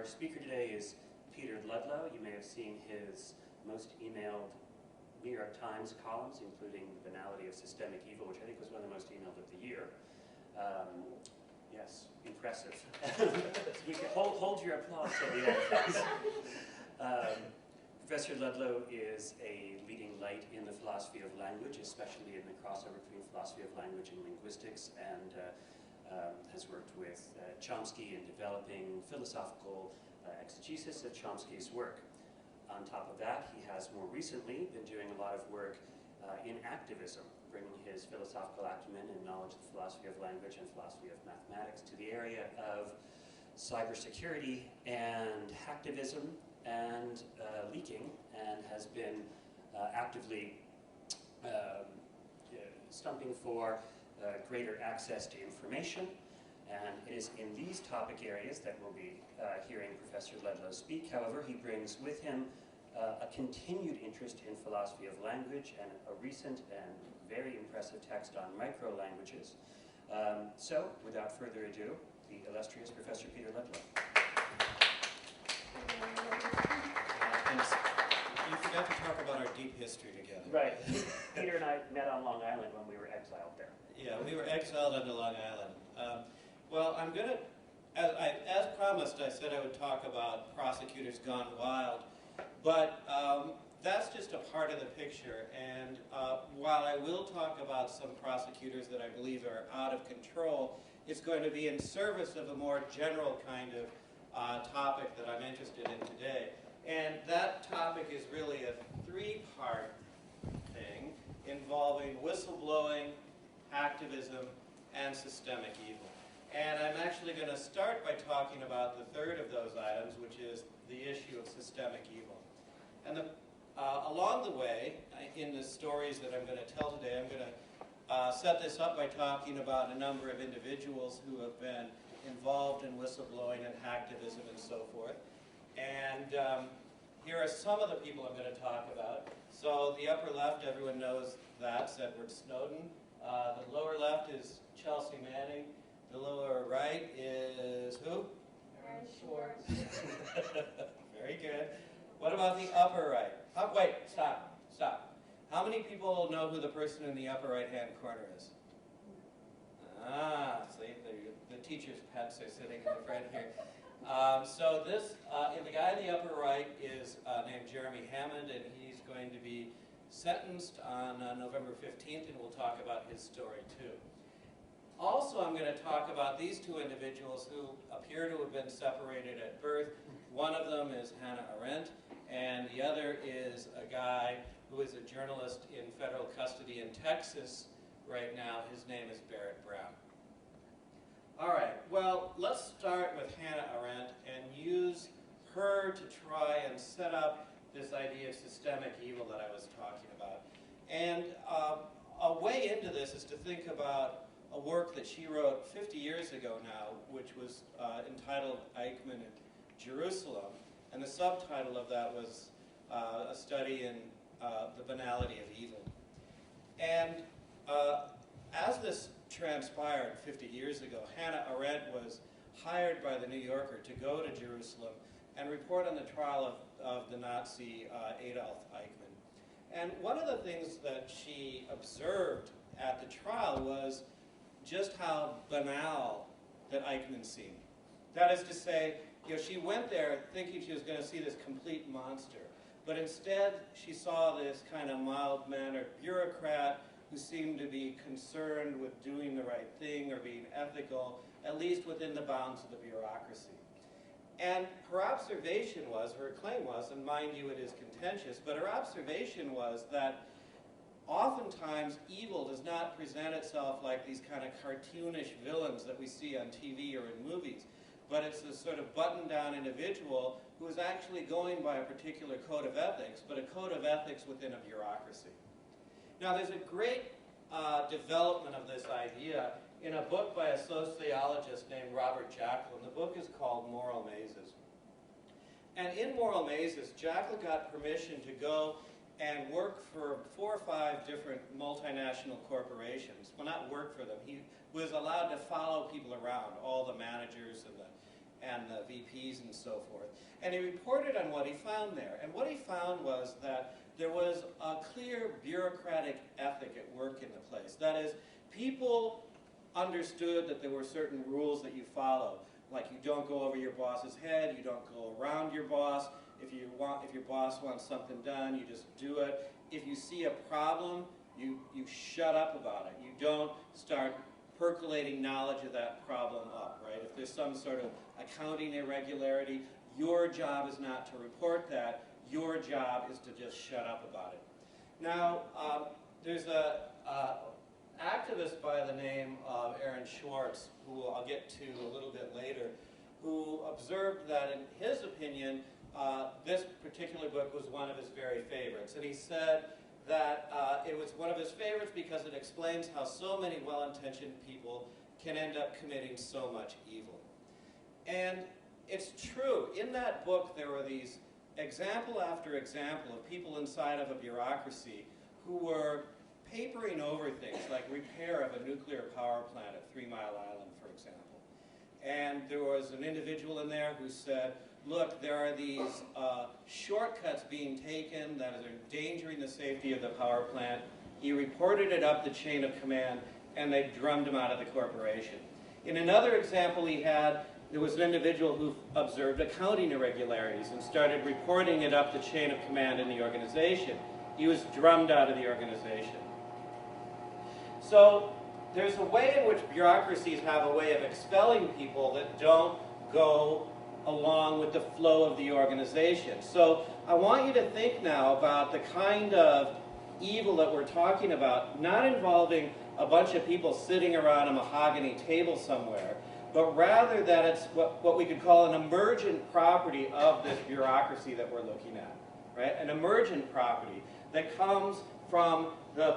speaker today is Peter Ludlow. You may have seen his most emailed New York Times columns, including The Banality of Systemic Evil, which I think was one of the most emailed of the year. Yes, impressive. We can hold your applause till the end, please. Professor Ludlow is a leading light in the philosophy of language, especially in the crossover between philosophy of language and linguistics, and has worked with Chomsky in developing philosophical exegesis of Chomsky's work. On top of that, he has more recently been doing a lot of work in activism, bringing his philosophical acumen and knowledge of the philosophy of language and philosophy of mathematics to the area of cybersecurity and hacktivism and leaking, and has been actively stumping for greater access to information. And it is in these topic areas that we'll be hearing Professor Ludlow speak. However, he brings with him a continued interest in philosophy of language and a recent and very impressive text on micro-languages. So, without further ado, the illustrious Professor Peter Ludlow. You forgot to talk about our deep history together. Right. Peter and I met on Long Island when we were exiled there. Yeah, we were exiled on Long Island. Well, I'm going to, as promised, I said I would talk about Prosecutors Gone Wild, but that's just a part of the picture, and while I will talk about some prosecutors that I believe are out of control, it's going to be in service of a more general kind of topic that I'm interested in today. And that topic is really a three-part thing involving whistleblowing, hacktivism, and systemic evil. And I'm actually going to start by talking about the third of those items, which is the issue of systemic evil. And along the way, in the stories that I'm going to tell today, I'm going to set this up by talking about a number of individuals who have been involved in whistleblowing and hacktivism and so forth. And here are some of the people I'm going to talk about. So the upper left, everyone knows that's Edward Snowden. The lower left is Chelsea Manning. The lower right is who? Schwartz. Very good. What about the upper right? Oh, wait, stop. How many people know who the person in the upper right-hand corner is? Ah, see, the teacher's pets are sitting in the front here. So this, the guy in the upper right is named Jeremy Hammond, and he's going to be sentenced on November 15th, and we'll talk about his story too. Also, I'm going to talk about these two individuals who appear to have been separated at birth. One of them is Hannah Arendt, and the other is a guy who is a journalist in federal custody in Texas right now. His name is Barrett Brown. All right, well, let's start with Hannah Arendt and use her to try and set up this idea of systemic evil that I was talking about. And a way into this is to think about a work that she wrote 50 years ago now, which was entitled Eichmann in Jerusalem. And the subtitle of that was a study in the banality of evil. And as this transpired 50 years ago, Hannah Arendt was hired by the New Yorker to go to Jerusalem and report on the trial of the Nazi Adolf Eichmann. And one of the things that she observed at the trial was just how banal that Eichmann seemed. That is to say, she went there thinking she was going to see this complete monster, but instead she saw this kind of mild-mannered bureaucrat who seemed to be concerned with doing the right thing or being ethical, at least within the bounds of the bureaucracy. And her observation was, her claim was, and mind you it is contentious, but her observation was that oftentimes evil does not present itself like these kind of cartoonish villains that we see on TV or in movies, but it's a sort of buttoned-down individual who is actually going by a particular code of ethics, but a code of ethics within a bureaucracy. Now, there's a great development of this idea in a book by a sociologist named Robert Jacklin. The book is called Moral Mazes. And in Moral Mazes, Jacklin got permission to go and work for 4 or 5 different multinational corporations. Well, not work for them. He was allowed to follow people around, all the managers and the VPs and so forth. And he reported on what he found there. And what he found was that there was a clear bureaucratic ethic at work in the place. That is, people understood that there were certain rules that you follow. Like you don't go over your boss's head, you don't go around your boss. If your boss wants something done, you just do it. If you see a problem, you shut up about it. You don't start percolating knowledge of that problem up, right? If there's some sort of accounting irregularity, your job is not to report that. Your job is to just shut up about it. Now, there's a activist by the name of Schwartz, who I'll get to a little bit later, who observed that in his opinion, this particular book was one of his very favorites. And he said that it was one of his favorites because it explains how so many well-intentioned people can end up committing so much evil. And it's true. In that book, there were these example after example of people inside of a bureaucracy who were papering over things like repair of a nuclear power plant at 3 Mile Island, for example. And there was an individual in there who said, look, there are these shortcuts being taken that are endangering the safety of the power plant. He reported it up the chain of command, and they drummed him out of the corporation. In another example he had, there was an individual who observed accounting irregularities and started reporting it up the chain of command in the organization. He was drummed out of the organization. So there's a way in which bureaucracies have a way of expelling people that don't go along with the flow of the organization. So I want you to think now about the kind of evil that we're talking about, not involving a bunch of people sitting around a mahogany table somewhere, but rather that it's what we could call an emergent property of this bureaucracy that we're looking at, right? An emergent property that comes from the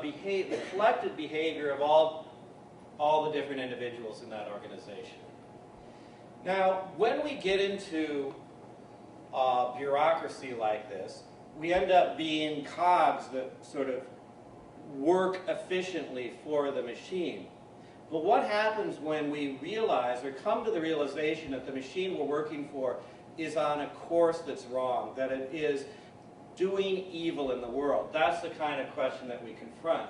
collected behavior of all the different individuals in that organization. Now, when we get into bureaucracy like this, we end up being cogs that sort of work efficiently for the machine. But what happens when we realize or come to the realization that the machine we're working for is on a course that's wrong, that it is doing evil in the world? That's the kind of question that we confront.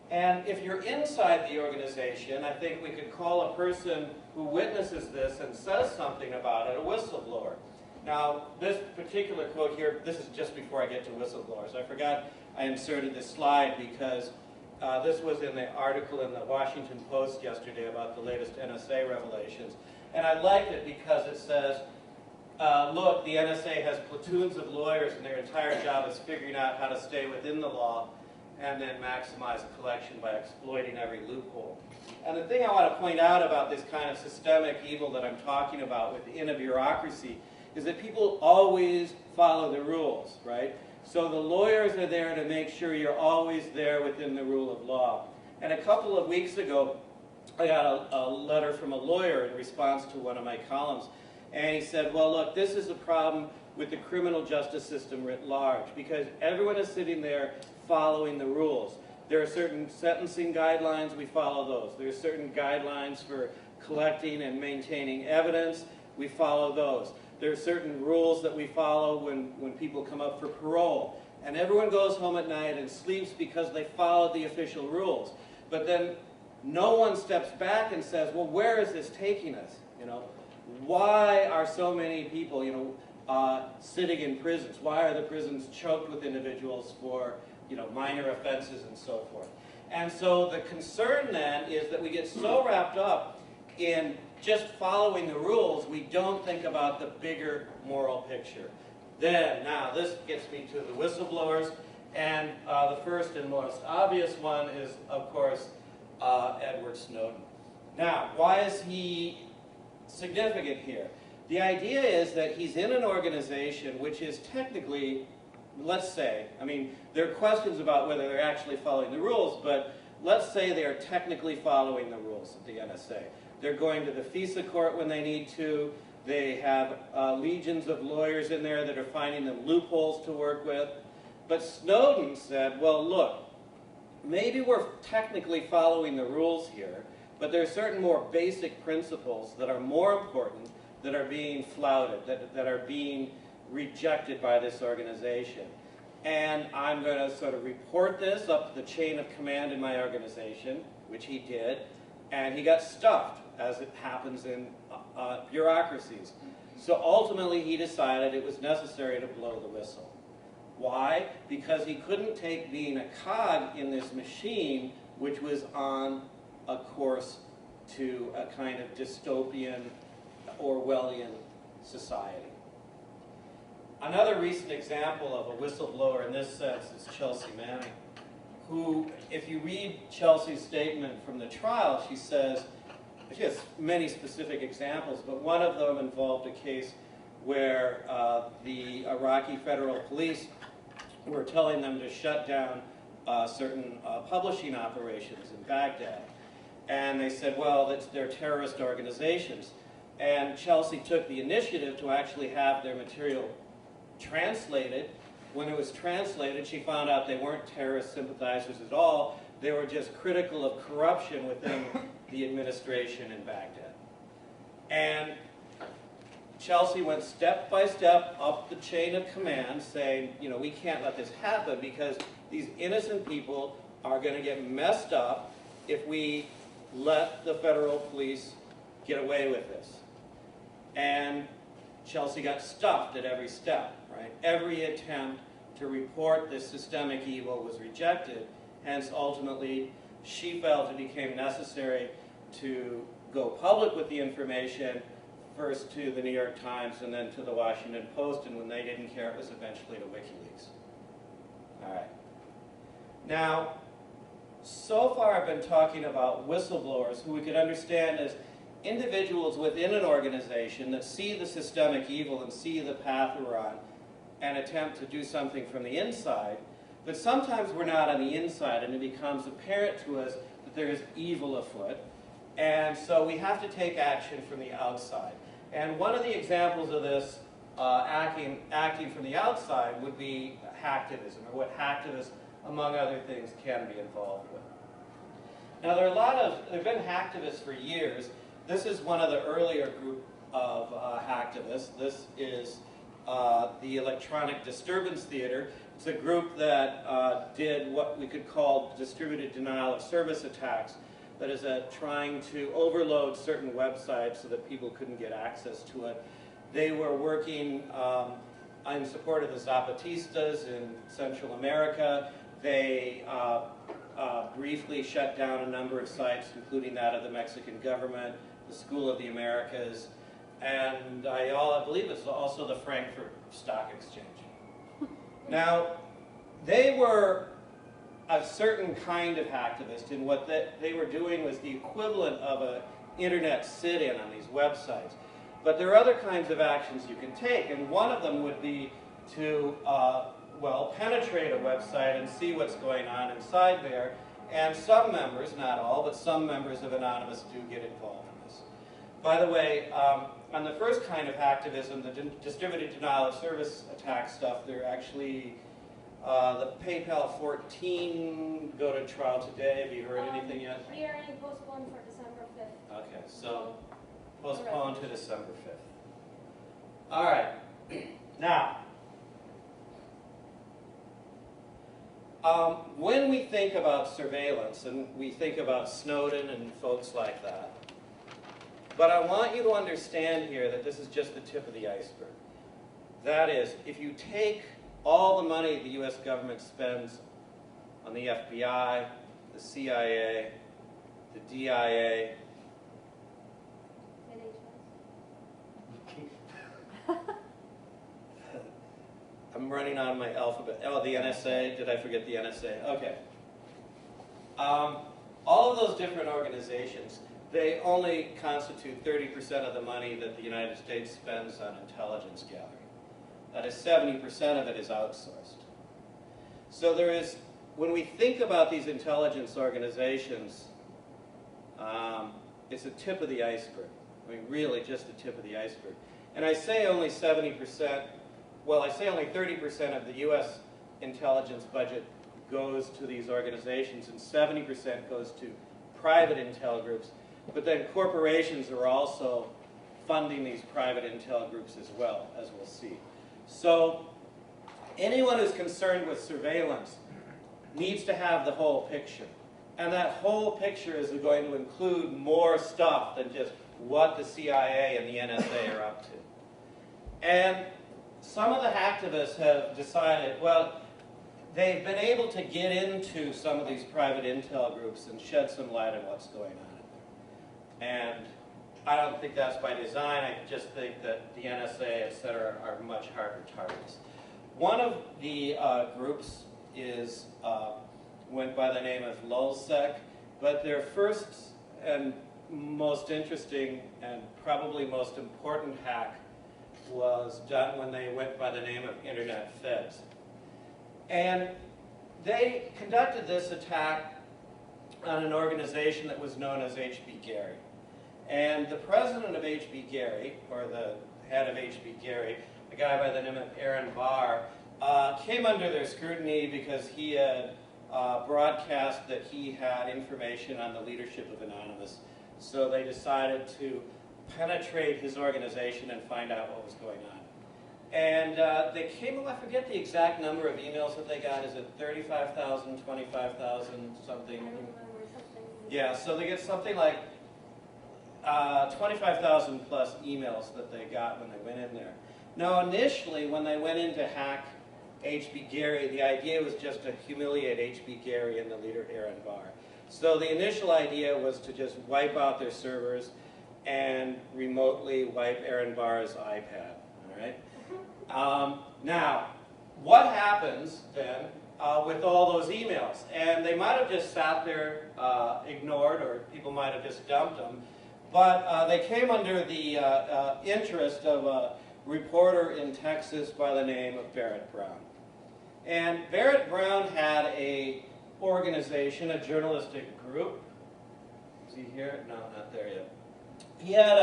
And if you're inside the organization, I think we could call a person who witnesses this and says something about it a whistleblower. Now, this particular quote here, this is just before I get to whistleblowers. I forgot I inserted this slide because this was in the article in the Washington Post yesterday about the latest NSA revelations. And I liked it because it says, look, the NSA has platoons of lawyers and their entire job is figuring out how to stay within the law and then maximize the collection by exploiting every loophole. And the thing I want to point out about this kind of systemic evil that I'm talking about within a bureaucracy is that people always follow the rules, right? So the lawyers are there to make sure you're always there within the rule of law. And a couple of weeks ago, I got a letter from a lawyer in response to one of my columns. And he said, well, look, this is a problem with the criminal justice system writ large because everyone is sitting there following the rules. There are certain sentencing guidelines, we follow those. There are certain guidelines for collecting and maintaining evidence, we follow those. There are certain rules that we follow when people come up for parole. And everyone goes home at night and sleeps because they followed the official rules. But then no one steps back and says, well, where is this taking us? You know, why are so many people, sitting in prisons? Why are the prisons choked with individuals for, minor offenses and so forth? And so the concern then is that we get so wrapped up in just following the rules, we don't think about the bigger moral picture. Then, now, this gets me to the whistleblowers, and the first and most obvious one is, of course, Edward Snowden. Now, why is he significant here? The idea is that he's in an organization which is technically, let's say, there are questions about whether they're actually following the rules, but let's say they are technically following the rules of the NSA. They're going to the FISA court when they need to. They have legions of lawyers in there that are finding them loopholes to work with. But Snowden said, well, look, maybe we're technically following the rules here, but there are certain more basic principles that are more important that are being flouted, that are being rejected by this organization. And I'm going to sort of report this up the chain of command in my organization, which he did, and he got stuffed, as it happens in bureaucracies. So ultimately he decided it was necessary to blow the whistle. Why? Because he couldn't take being a cog in this machine, which was on a course to a kind of dystopian, Orwellian society. Another recent example of a whistleblower in this sense is Chelsea Manning, who, if you read Chelsea's statement from the trial, she says, she has many specific examples, but one of them involved a case where the Iraqi federal police were telling them to shut down certain publishing operations in Baghdad. And they said, well, they're terrorist organizations. And Chelsea took the initiative to actually have their material translated. When it was translated, she found out they weren't terrorist sympathizers at all. They were just critical of corruption within the administration in Baghdad. And Chelsea went step by step up the chain of command saying, you know, we can't let this happen because these innocent people are going to get messed up if we let the federal police get away with this. And Chelsea got stuffed at every step, right? Every attempt to report this systemic evil was rejected. Hence, ultimately, she felt it became necessary to go public with the information, first to the New York Times and then to the Washington Post, and when they didn't care, it was eventually to WikiLeaks. All right. Now, so far I've been talking about whistleblowers who we could understand as individuals within an organization that see the systemic evil and see the path we're on and attempt to do something from the inside. But sometimes we're not on the inside and it becomes apparent to us that there is evil afoot. And so we have to take action from the outside. And one of the examples of this acting from the outside would be hacktivism, or what hacktivists, among other things, can be involved with. Now there have been hacktivists for years. This is one of the earlier group of hacktivists. This is the Electronic Disturbance Theater. It's a group that did what we could call distributed denial of service attacks. That is, trying to overload certain websites so that people couldn't get access to it. They were working in support of the Zapatistas in Central America. They briefly shut down a number of sites, including that of the Mexican government, the School of the Americas, and I believe it's also the Frankfurt Stock Exchange. Now, they were a certain kind of hacktivist, and what they were doing was the equivalent of an internet sit-in on these websites. But there are other kinds of actions you can take, and one of them would be to, well, penetrate a website and see what's going on inside there. And some members, not all, but some members of Anonymous do get involved in this. By the way, on the first kind of hacktivism, the distributed denial of service attack stuff, they're actually the PayPal 14 go to trial today. Have you heard anything yet? Hearing postponed for December 5th. Okay, so postponed to December 5th. All right. Now, when we think about surveillance, and we think about Snowden and folks like that, but I want you to understand here that this is just the tip of the iceberg. That is, if you take all the money the U.S. government spends on the FBI, the CIA, the DIA, I'm running on my alphabet. Oh, the NSA. Did I forget the NSA? Okay. All of those different organizations, they only constitute 30% of the money that the United States spends on intelligence gathering. That is, 70% of it is outsourced. So there is, when we think about these intelligence organizations, it's a tip of the iceberg. I mean, really just the tip of the iceberg. And I say only 70%, well, I say only 30% of the U.S. intelligence budget goes to these organizations, and 70% goes to private intel groups. But then corporations are also funding these private intel groups as well, as we'll see. So anyone who's concerned with surveillance needs to have the whole picture. And that whole picture is going to include more stuff than just what the CIA and the NSA are up to. And some of the hacktivists have decided, well, they've been able to get into some of these private intel groups and shed some light on what's going on in there. And I don't think that's by design. I just think that the NSA, et cetera, are much harder targets. One of the groups is went by the name of LowSec, but their first and most interesting and probably most important hack was done when they went by the name of Internet Feds. And they conducted this attack on an organization that was known as HPGary. And the president of HBGary, or the head of HBGary, a guy by the name of Arendt, came under their scrutiny because he had broadcast that he had information on the leadership of Anonymous. So they decided to penetrate his organization and find out what was going on. And they came, I forget the exact number of emails that they got. Is it 35,000, 25,000, something? Yeah, so they get something like 25,000 plus emails that they got when they went in there. Now, initially, when they went in to hack HBGary, the idea was just to humiliate HBGary and the leader, Aaron Barr. So the initial idea was to just wipe out their servers and remotely wipe Aaron Barr's iPad. All right. Now, what happens then with all those emails? And they might have just sat there, ignored, or people might have just dumped them. But they came under the interest of a reporter in Texas by the name of Barrett Brown. And Barrett Brown had a organization, a journalistic group. Is he here? No, not there yet. He had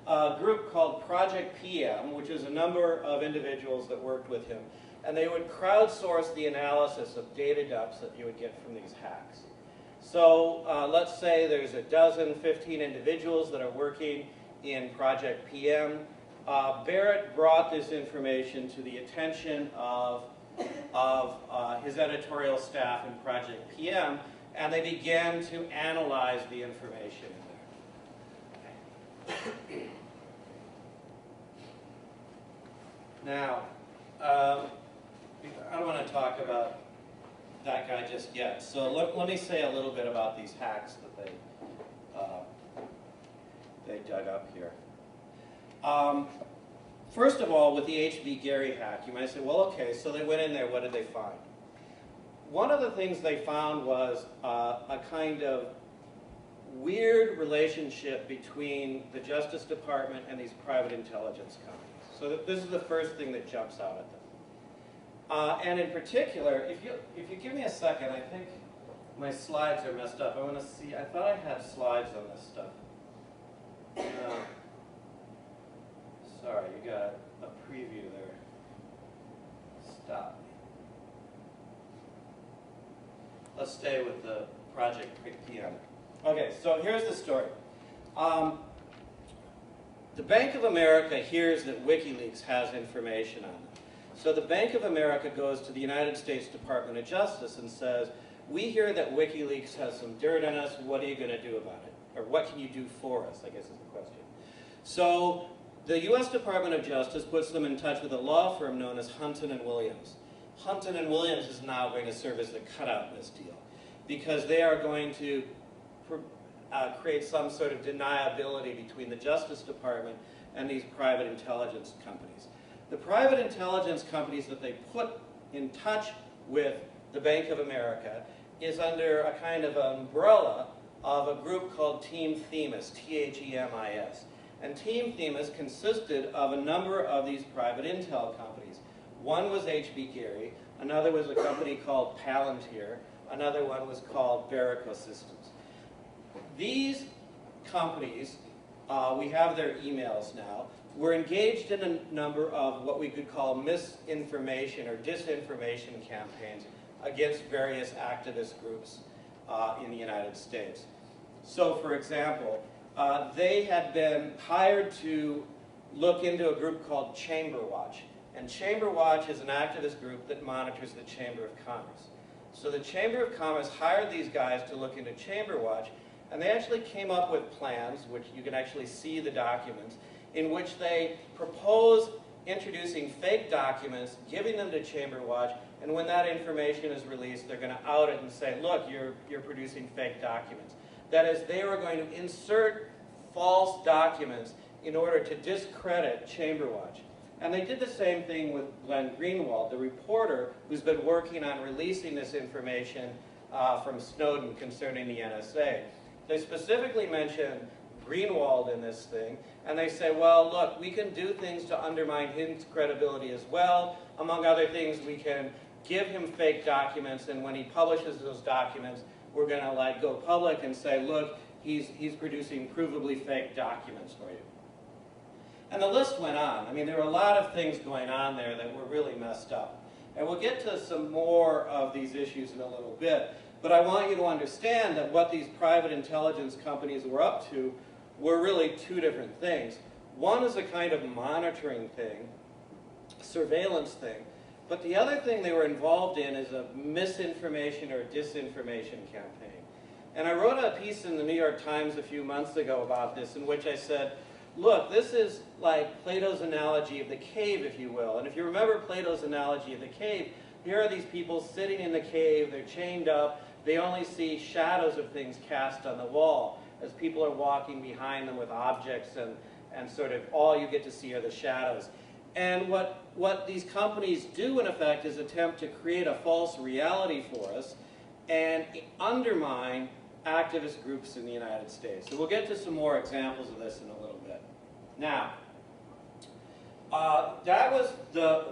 a group called Project PM, which is a number of individuals that worked with him. And they would crowdsource the analysis of data dumps that you would get from these hacks. So let's say there's a dozen, 15 individuals that are working in Project PM. Barrett brought this information to the attention of his editorial staff in Project PM, and they began to analyze the information in there. Now, I don't want to talk about that guy just yet. So let me say a little bit about these hacks that they dug up here. First of all, with the HPGary hack, you might say, well, okay, so they went in there, what did they find? One of the things they found was a kind of weird relationship between the Justice Department and these private intelligence companies. So this is the first thing that jumps out at them. And in particular, if you give me a second, I think my slides are messed up. I want to see, I thought I had slides on this stuff. Sorry, you got a preview there. Stop me. Let's stay with the Project PM. Okay, so here's the story. The Bank of America hears that WikiLeaks has information on them. So the Bank of America goes to the United States Department of Justice and says, we hear that WikiLeaks has some dirt on us, what are you going to do about it? Or what can you do for us, I guess is the question. So the U.S. Department of Justice puts them in touch with a law firm known as Hunton & Williams. Hunton & Williams is now going to serve as the cutout in this deal, because they are going to create some sort of deniability between the Justice Department and these private intelligence companies. The private intelligence companies that they put in touch with the Bank of America is under a kind of umbrella of a group called Team Themis, T-H-E-M-I-S. And Team Themis consisted of a number of these private intel companies. One was HBGary, another was a company called Palantir, another one was called Verico Systems. These companies, we have their emails now, were engaged in a number of what we could call misinformation or disinformation campaigns against various activist groups in the United States. So, for example, they had been hired to look into a group called Chamber Watch. And Chamber Watch is an activist group that monitors the Chamber of Commerce. So the Chamber of Commerce hired these guys to look into Chamber Watch, and they actually came up with plans, which you can actually see the documents, in which they propose introducing fake documents, giving them to Chamber Watch, and when that information is released, they're going to out it and say, look, you're producing fake documents. That is, they were going to insert false documents in order to discredit Chamber Watch. And they did the same thing with Glenn Greenwald, the reporter who's been working on releasing this information from Snowden concerning the NSA. They specifically mention Greenwald in this thing, and they say, well, look, we can do things to undermine his credibility as well. Among other things, we can give him fake documents, and when he publishes those documents, we're going to like go public and say, look, he's producing provably fake documents for you. And the list went on. I mean, there were a lot of things going on there that were really messed up. And we'll get to some more of these issues in a little bit. But I want you to understand that what these private intelligence companies were up to were really two different things. One is a kind of monitoring thing, surveillance thing. But the other thing they were involved in is a misinformation or disinformation campaign. And I wrote a piece in the New York Times a few months ago about this, in which I said, look, this is like Plato's analogy of the cave, if you will. And if you remember Plato's analogy of the cave, here are these people sitting in the cave, they're chained up, they only see shadows of things cast on the wall as people are walking behind them with objects, and sort of all you get to see are the shadows. And what these companies do, in effect, is attempt to create a false reality for us and undermine activist groups in the United States. So we'll get to some more examples of this in a little bit. Now, that was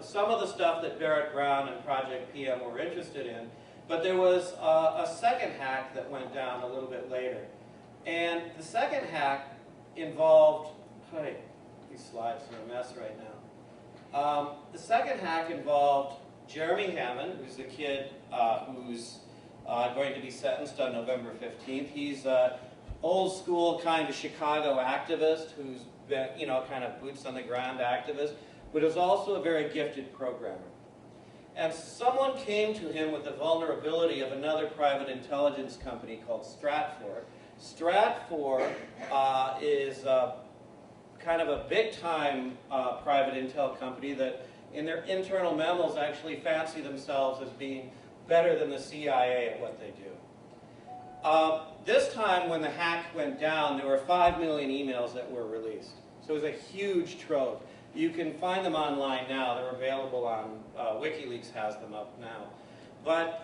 some of the stuff that Barrett Brown and Project PM were interested in, but there was a second hack that went down a little bit later. And the second hack involved, these slides are a mess right now. The second hack involved Jeremy Hammond, who's the kid who's going to be sentenced on November 15th. He's an old school kind of Chicago activist who's been, kind of boots on the ground activist, but is also a very gifted programmer. And someone came to him with the vulnerability of another private intelligence company called Stratfor. Stratfor is kind of a big-time private intel company that in their internal memos actually fancy themselves as being better than the CIA at what they do. This time when the hack went down, there were 5 million emails that were released. So it was a huge trove. You can find them online now. They're available on, WikiLeaks has them up now. But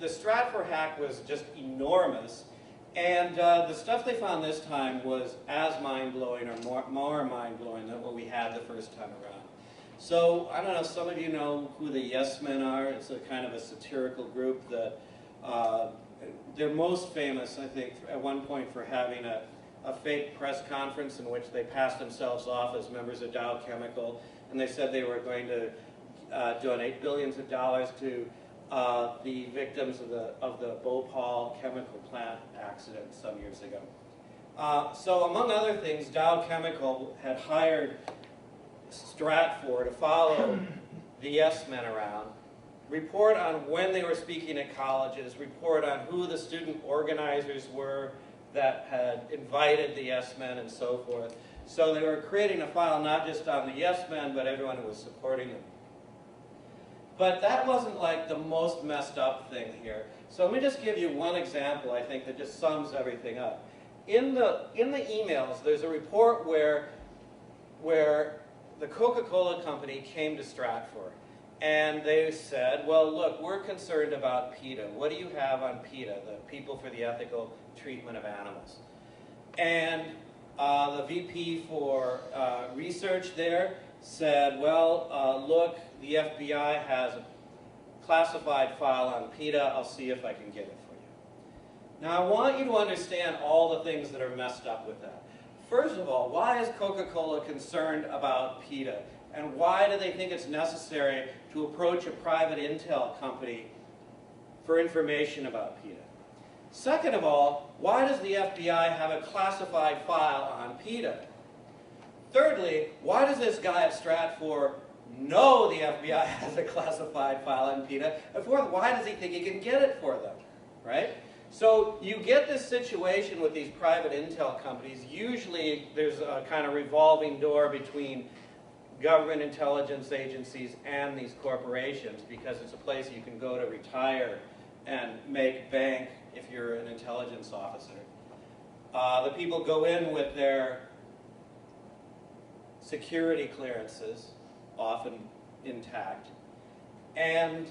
the Stratfor hack was just enormous. And the stuff they found this time was as mind-blowing or more mind-blowing than what we had the first time around. So, I don't know, some of you know who the Yes Men are. It's a kind of a satirical group that they're most famous, I think, at one point for having a fake press conference in which they passed themselves off as members of Dow Chemical, and they said they were going to donate billions of dollars to the victims of the Bhopal chemical plant accident some years ago. So among other things, Dow Chemical had hired Stratfor to follow the Yes Men around, report on when they were speaking at colleges, report on who the student organizers were that had invited the Yes Men and so forth. So they were creating a file not just on the Yes Men, but everyone who was supporting them. But that wasn't like the most messed up thing here. So let me just give you one example, I think, that just sums everything up. In the emails, there's a report where the Coca-Cola company came to Stratfor. And they said, well, look, we're concerned about PETA. What do you have on PETA, the People for the Ethical Treatment of Animals? And the VP for research there said, well, look, the FBI has a classified file on PETA. I'll see if I can get it for you. Now, I want you to understand all the things that are messed up with that. First of all, why is Coca-Cola concerned about PETA? And why do they think it's necessary to approach a private intel company for information about PETA? Second of all, why does the FBI have a classified file on PETA? Thirdly, why does this guy at Stratfor know the FBI has a classified file on PETA? And fourth, why does he think he can get it for them, right? So you get this situation with these private intel companies. Usually there's a kind of revolving door between government intelligence agencies and these corporations, because it's a place you can go to retire and make bank if you're an intelligence officer. The people go in with their security clearances, often intact, and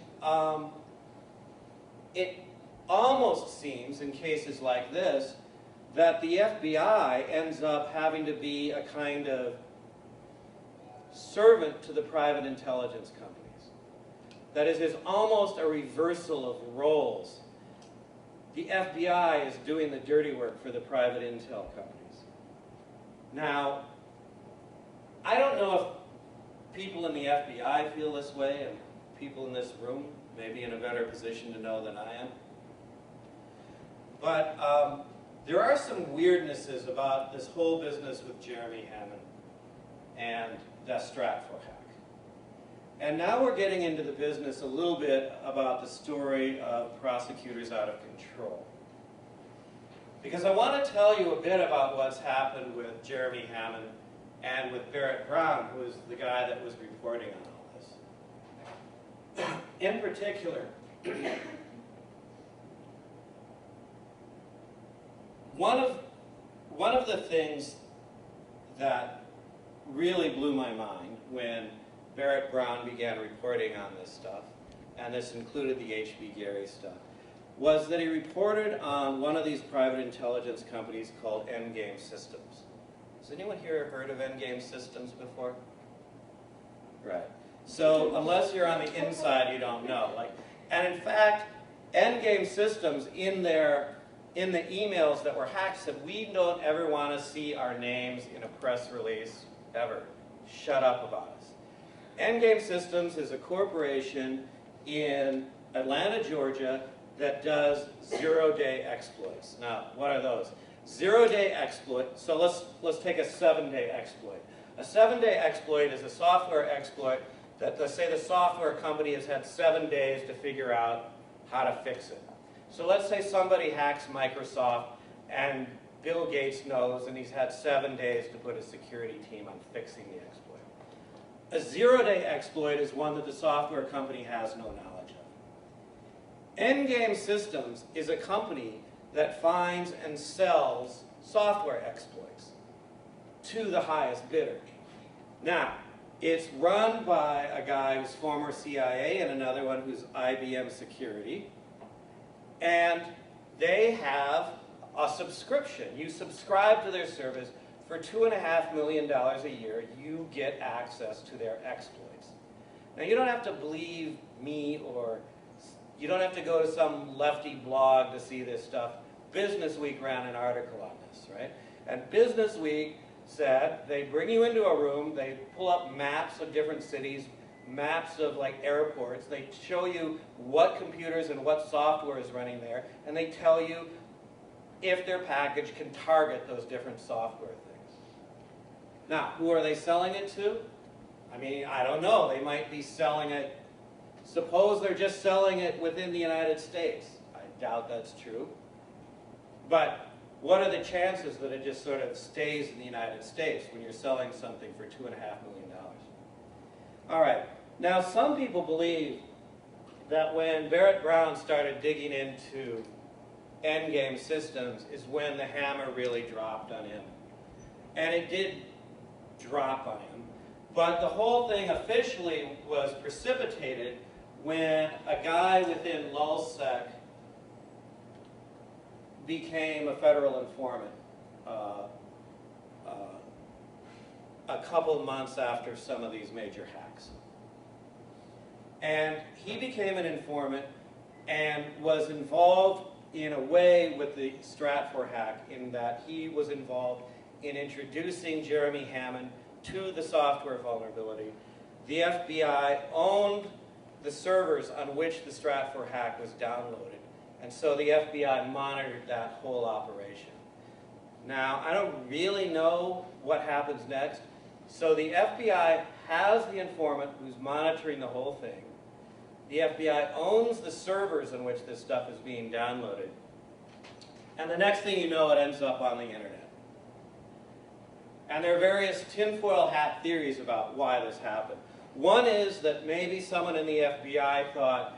it almost seems, in cases like this, that the FBI ends up having to be a kind of servant to the private intelligence companies. That is, there's almost a reversal of roles. The FBI is doing the dirty work for the private intel companies. Now, I don't know if people in the FBI feel this way, and people in this room may be in a better position to know than I am. But there are some weirdnesses about this whole business with Jeremy Hammond and the Stratfor Hack. And now we're getting into the business a little bit about the story of prosecutors out of control. Because I want to tell you a bit about what's happened with Jeremy Hammond and with Barrett Brown, who is the guy that was reporting on all this. In particular, one of the things that really blew my mind when Barrett Brown began reporting on this stuff, and this included the HBGary stuff, was that he reported on one of these private intelligence companies called Endgame Systems. Has anyone here heard of Endgame Systems before? Right. So unless you're on the inside, you don't know. And in fact, Endgame Systems in the emails that were hacked said, we don't ever want to see our names in a press release, ever. Shut up about us. Endgame Systems is a corporation in Atlanta, Georgia, that does zero-day exploits. Now, what are those? Zero-day exploit, so let's take a 7-day exploit. A 7-day exploit is a software exploit that, let's say the software company has had 7 days to figure out how to fix it. So let's say somebody hacks Microsoft and Bill Gates knows, and he's had 7 days to put a security team on fixing the exploit. A zero-day exploit is one that the software company has no knowledge of. Endgame Systems is a company that finds and sells software exploits to the highest bidder. Now, it's run by a guy who's former CIA and another one who's IBM Security. And they have a subscription. You subscribe to their service for $2.5 million a year. You get access to their exploits. Now, you don't have to believe me, or you don't have to go to some lefty blog to see this stuff. Business Week ran an article on this, right? And Business Week said they bring you into a room, they pull up maps of different cities, maps of like airports, they show you what computers and what software is running there, and they tell you if their package can target those different software things. Now, who are they selling it to? I mean, I don't know. They might be selling it, suppose they're just selling it within the United States. I doubt that's true. But what are the chances that it just sort of stays in the United States when you're selling something for $2.5 million? All right. Now, some people believe that when Barrett Brown started digging into Endgame Systems is when the hammer really dropped on him. And it did drop on him. But the whole thing officially was precipitated when a guy within LowSec became a federal informant a couple months after some of these major hacks. And he became an informant and was involved in a way with the Stratfor Hack, in that he was involved in introducing Jeremy Hammond to the software vulnerability. The FBI owned the servers on which the Stratfor Hack was downloaded, And so the FBI monitored that whole operation. Now, I don't really know what happens next. So the FBI has the informant who's monitoring the whole thing. The FBI owns the servers in which this stuff is being downloaded. And the next thing you know, it ends up on the internet. And there are various tinfoil hat theories about why this happened. One is that maybe someone in the FBI thought,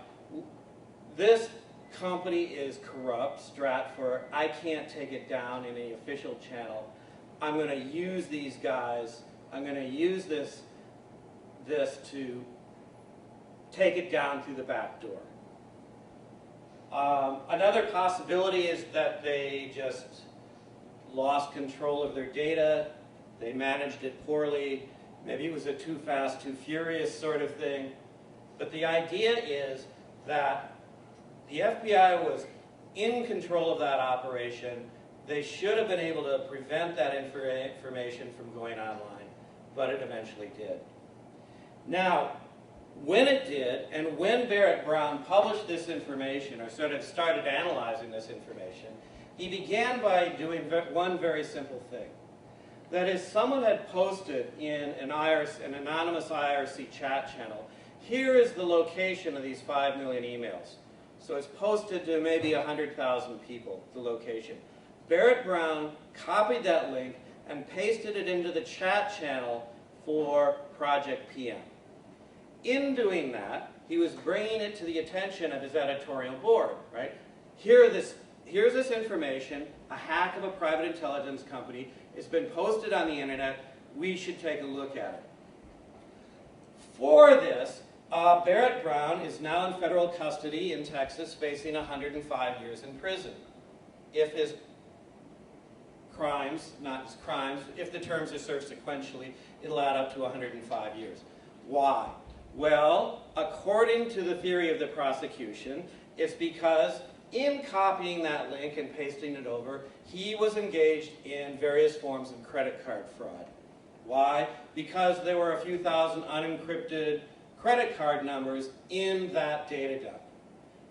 this company is corrupt, Stratfor, I can't take it down in any official channel. I'm going to use these guys, I'm going to use this to take it down through the back door. Another possibility is that they just lost control of their data, they managed it poorly, maybe it was a too fast, too furious sort of thing. But the idea is that the FBI was in control of that operation. They should have been able to prevent that information from going online, but it eventually did. Now, when it did, and when Barrett Brown published this information, or sort of started analyzing this information, he began by doing one very simple thing. That is, someone had posted in an anonymous IRC chat channel, here is the location of these 5 million emails. So it's posted to maybe 100,000 people, the location. Barrett Brown copied that link and pasted it into the chat channel for Project PM. In doing that, he was bringing it to the attention of his editorial board, right? Here's this information, a hack of a private intelligence company. It's been posted on the internet. We should take a look at it. For this, Barrett Brown is now in federal custody in Texas, facing 105 years in prison. If his crimes, not his crimes, if the terms are served sequentially, it'll add up to 105 years. Why? Well, according to the theory of the prosecution, it's because in copying that link and pasting it over, he was engaged in various forms of credit card fraud. Why? Because there were a few thousand unencrypted credit card numbers in that data dump.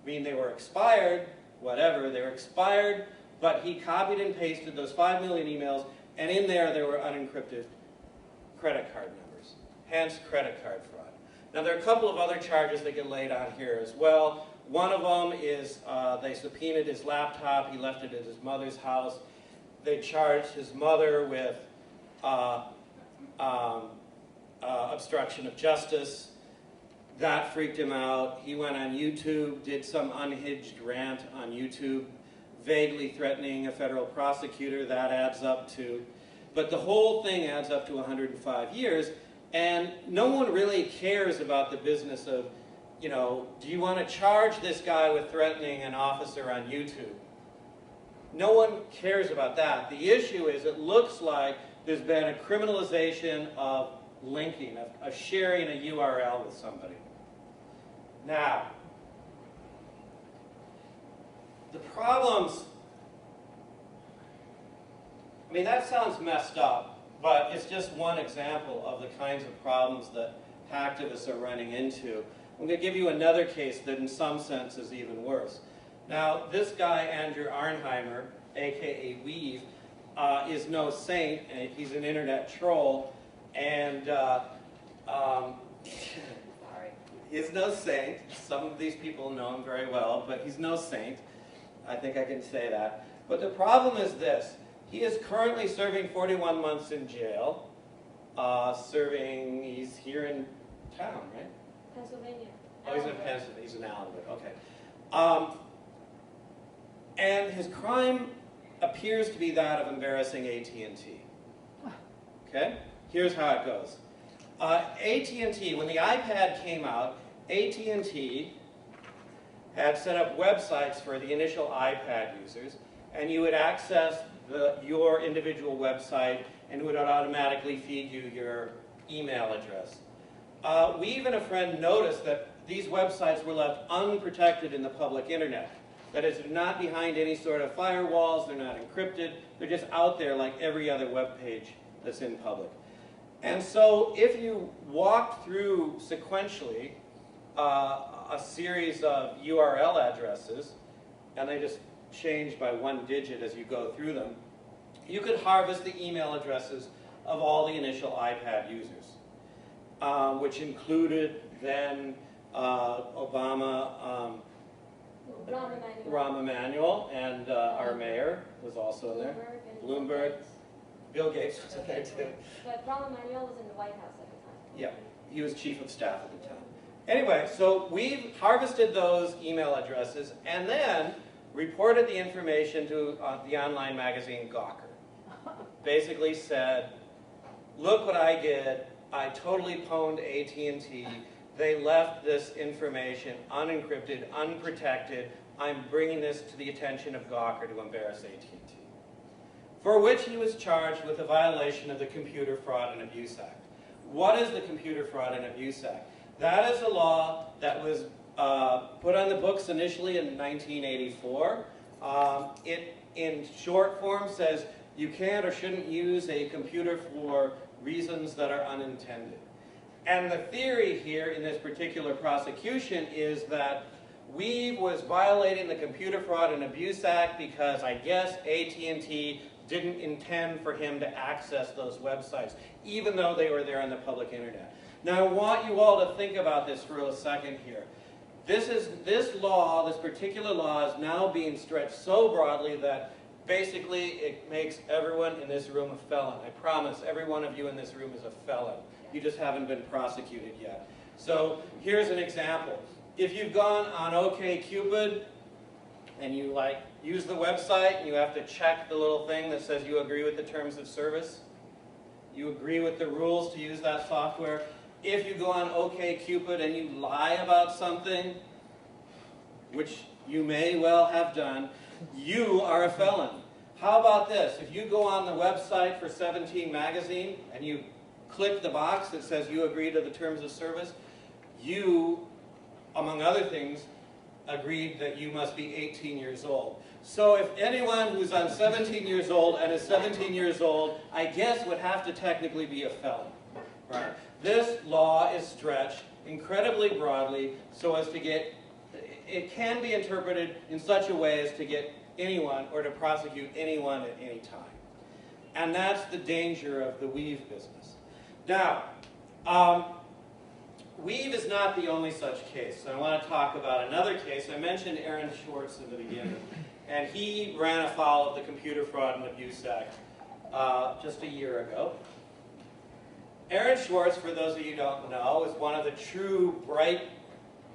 I mean, they were expired, whatever, they were expired, but he copied and pasted those 5 million emails, and in there were unencrypted credit card numbers, hence credit card fraud. Now, there are a couple of other charges that get laid on here as well. One of them is they subpoenaed his laptop. He left it at his mother's house. They charged his mother with obstruction of justice. That freaked him out. He went on YouTube, did some unhinged rant on YouTube, vaguely threatening a federal prosecutor. That adds up to, but the whole thing adds up to 105 years. And no one really cares about the business of, you know, do you want to charge this guy with threatening an officer on YouTube? No one cares about that. The issue is it looks like there's been a criminalization of linking, of sharing a URL with somebody. Now, the problems, I mean, that sounds messed up. But it's just one example of the kinds of problems that hacktivists are running into. I'm going to give you another case that in some sense is even worse. Now, this guy, Andrew Arnheimer, aka Weave, is no saint. He's an internet troll. And he's no saint. Some of these people know him very well, but he's no saint. I think I can say that. But the problem is this. He is currently serving 41 months in jail. He's here in town, right? Pennsylvania. Oh, he's in Pennsylvania. He's in Allenwood. Okay. And his crime appears to be that of embarrassing AT&T. Okay? Here's how it goes. AT&T, when the iPad came out, AT&T had set up websites for the initial iPad users, and you would access your individual website, and it would automatically feed you your email address. We even, a friend, noticed that these websites were left unprotected in the public internet. That is, they're not behind any sort of firewalls, they're not encrypted, they're just out there like every other web page that's in public. And so if you walked through sequentially a series of URL addresses, and they just change by one digit as you go through them, you could harvest the email addresses of all the initial iPad users, which included then Obama, Rahm Emanuel, and our mayor was also in there. Bloomberg. Bill Gates was in there too. But Rahm Emanuel was in the White House at the time. Yeah, he was chief of staff at the time. Anyway, so we've harvested those email addresses and then reported the information to the online magazine Gawker. Basically said, look what I did. I totally pwned AT&T. They left this information unencrypted, unprotected. I'm bringing this to the attention of Gawker to embarrass AT&T. For which he was charged with a violation of the Computer Fraud and Abuse Act. What is the Computer Fraud and Abuse Act? That is a law that was put on the books initially in 1984. It, in short form, says you can't or shouldn't use a computer for reasons that are unintended. And the theory here in this particular prosecution is that Weave was violating the Computer Fraud and Abuse Act because I guess AT&T didn't intend for him to access those websites, even though they were there on the public internet. Now I want you all to think about this for a second here. This law, this particular law, is now being stretched so broadly that basically it makes everyone in this room a felon. I promise every one of you in this room is a felon. You just haven't been prosecuted yet. So here's an example. If you've gone on OkCupid and you use the website and you have to check the little thing that says you agree with the terms of service, you agree with the rules to use that software. If you go on OkCupid and you lie about something, which you may well have done, you are a felon. How about this? If you go on the website for 17 magazine and you click the box that says you agree to the terms of service, you, among other things, agreed that you must be 18 years old. So if anyone who's on 17 years old and is 17 years old, I guess would have to technically be a felon. Right? This law is stretched incredibly broadly so as to get, it can be interpreted in such a way as to get anyone or to prosecute anyone at any time. And that's the danger of the Weave business. Now, Weave is not the only such case. So I want to talk about another case. I mentioned Arendt Schwartz in the beginning, and he ran afoul of the Computer Fraud and Abuse Act just a year ago. Arendt Schwartz, for those of you who don't know, is one of the true bright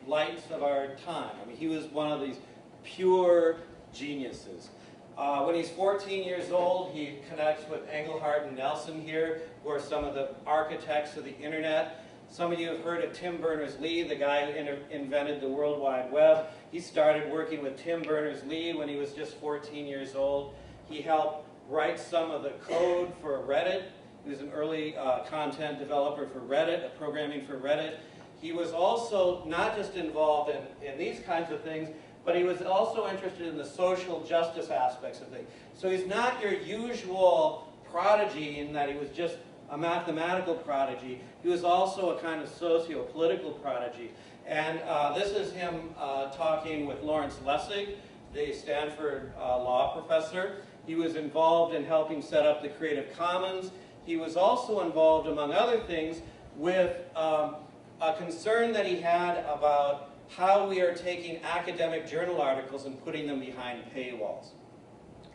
lights of our time. I mean, he was one of these pure geniuses. When he's 14 years old, he connects with Engelhardt and Nelson here, who are some of the architects of the internet. Some of you have heard of Tim Berners-Lee, the guy who invented the World Wide Web. He started working with Tim Berners-Lee when he was just 14 years old. He helped write some of the code for Reddit. He was an early content developer for Reddit, programming for Reddit. He was also not just involved in these kinds of things, but he was also interested in the social justice aspects of things. So he's not your usual prodigy in that he was just a mathematical prodigy. He was also a kind of socio-political prodigy. And this is him talking with Lawrence Lessig, the Stanford law professor. He was involved in helping set up the Creative Commons. He was also involved, among other things, with a concern that he had about how we are taking academic journal articles and putting them behind paywalls.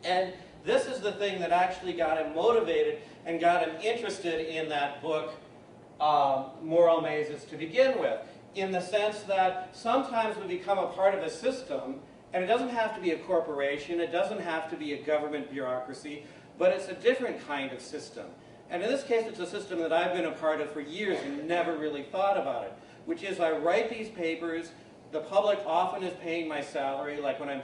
And this is the thing that actually got him motivated and got him interested in that book, Moral Mazes, to begin with, in the sense that sometimes we become a part of a system, and it doesn't have to be a corporation, it doesn't have to be a government bureaucracy, but it's a different kind of system. And in this case, it's a system that I've been a part of for years and never really thought about it, which is I write these papers. The public often is paying my salary, like when I'm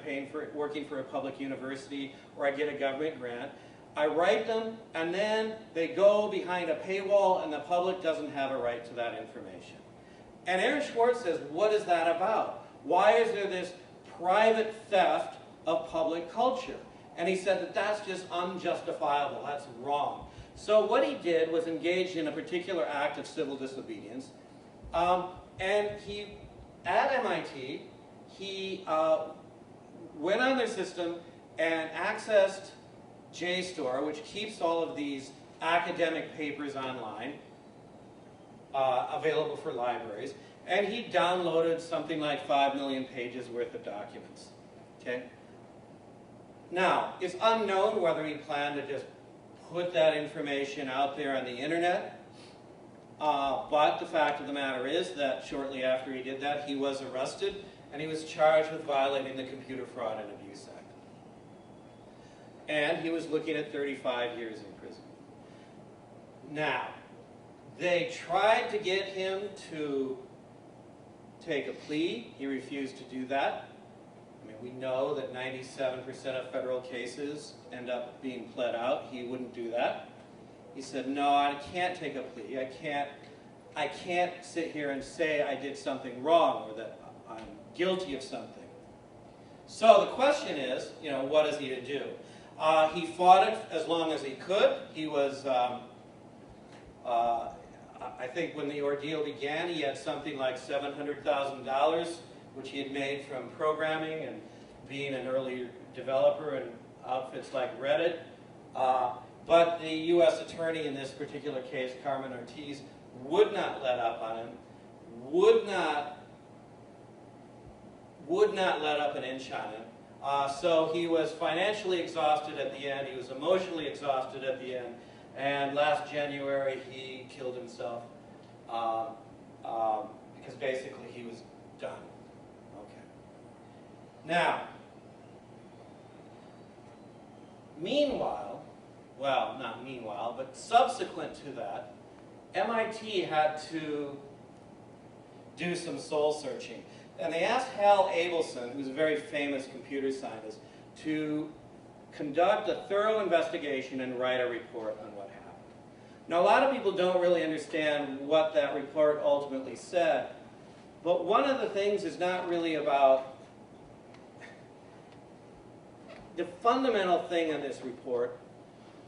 working for a public university or I get a government grant. I write them, and then they go behind a paywall, and the public doesn't have a right to that information. And Arendt Schwartz says, what is that about? Why is there this private theft of public culture? And he said that that's just unjustifiable, that's wrong. So what he did was engage in a particular act of civil disobedience, and he, at MIT, he went on their system and accessed JSTOR, which keeps all of these academic papers online, available for libraries, and he downloaded something like 5 million pages worth of documents. Okay? Now, it's unknown whether he planned to just put that information out there on the internet, but the fact of the matter is that shortly after he did that, he was arrested, and he was charged with violating the Computer Fraud and Abuse Act. And he was looking at 35 years in prison. Now, they tried to get him to take a plea. He refused to do that. I mean, we know that 97% of federal cases end up being pled out. He wouldn't do that. He said, no, I can't take a plea. I can't sit here and say I did something wrong or that I'm guilty of something. So the question is, you know, what is he to do? He fought it as long as he could. He was, I think when the ordeal began, he had something like $700,000, which he had made from programming and being an early developer in outfits like Reddit. But the U.S. attorney in this particular case, Carmen Ortiz, would not let up on him, would not let up an inch on him. So he was financially exhausted at the end, he was emotionally exhausted at the end, and last January he killed himself because basically he was done. Okay. Now, meanwhile, well, not meanwhile, but subsequent to that, MIT had to do some soul searching. And they asked Hal Abelson, who's a very famous computer scientist, to conduct a thorough investigation and write a report on what happened. Now, a lot of people don't really understand what that report ultimately said, but one of the things is not really about... The fundamental thing in this report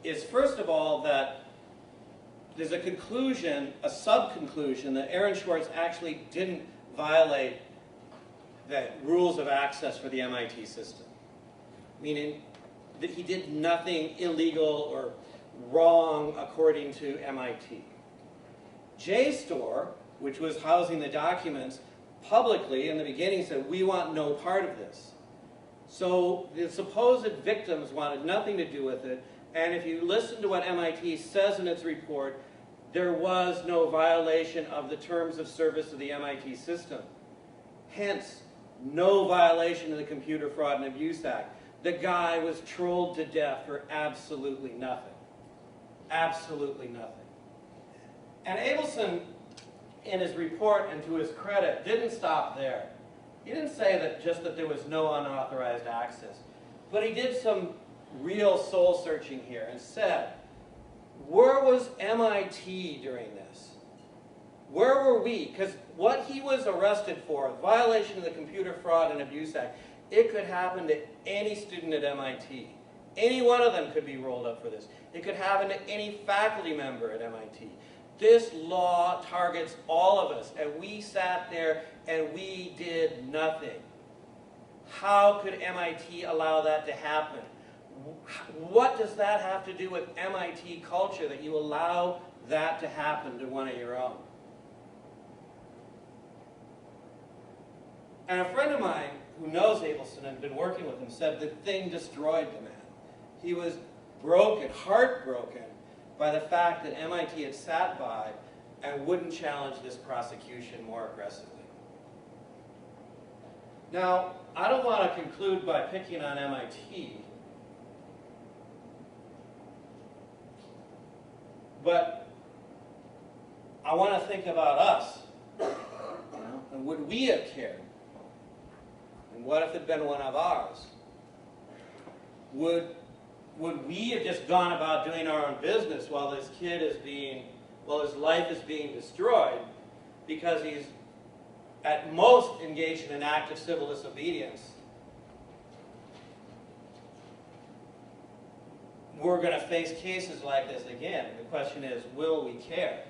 is, first of all, that there's a conclusion, a sub-conclusion, that Aaron Schwartz actually didn't violate the rules of access for the MIT system. Meaning that he did nothing illegal or wrong according to MIT. JSTOR, which was housing the documents, publicly in the beginning said, we want no part of this. So the supposed victims wanted nothing to do with it, and if you listen to what MIT says in its report, there was no violation of the terms of service of the MIT system. Hence, no violation of the Computer Fraud and Abuse Act. The guy was trolled to death for absolutely nothing. Absolutely nothing. And Abelson, in his report, and to his credit, didn't stop there. He didn't say that just that there was no unauthorized access, but he did some real soul searching here and said, where was MIT during this? Where were we? Because what he was arrested for, violation of the Computer Fraud and Abuse Act, it could happen to any student at MIT. Any one of them could be rolled up for this. It could happen to any faculty member at MIT. This law targets all of us, and we sat there and we did nothing. How could MIT allow that to happen? What does that have to do with MIT culture, that you allow that to happen to one of your own? And a friend of mine who knows Abelson and had been working with him said the thing destroyed the man. He was broken, heartbroken, by the fact that MIT had sat by and wouldn't challenge this prosecution more aggressively. Now, I don't want to conclude by picking on MIT, but I want to think about us. You know? And would we have cared? And what if it had been one of ours? Would we have just gone about doing our own business while this kid is being, while his life is being destroyed because he's at most engaged in an act of civil disobedience? We're going to face cases like this again. The question is, will we care?